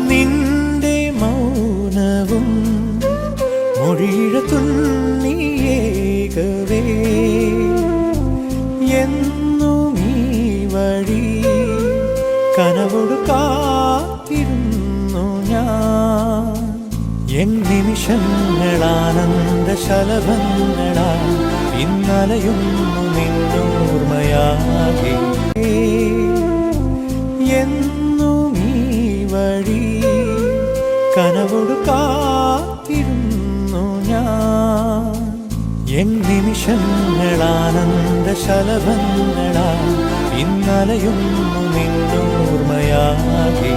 നിന്റെ മൗനവും മൊഴിഴത്തുണ്ണിയേകവേ എന്നും ഈ വഴി കനവോടു കാത്തിരുന്നു ഞാൻ. എൻ നിമിഷങ്ങളാനന്ദ ശലഭങ്ങളാ ഇന്നലയുന്നു നിന്നോർമ്മയാകെ. എന്നും ഈ വഴി കനവോടു കാത്തിരുന്നു ഞാൻ. എൻ നിമിഷങ്ങളാനന്ദ ശലഭങ്ങളാ ഇന്നലയുന്നു നിന്നോർമ്മയാകെ.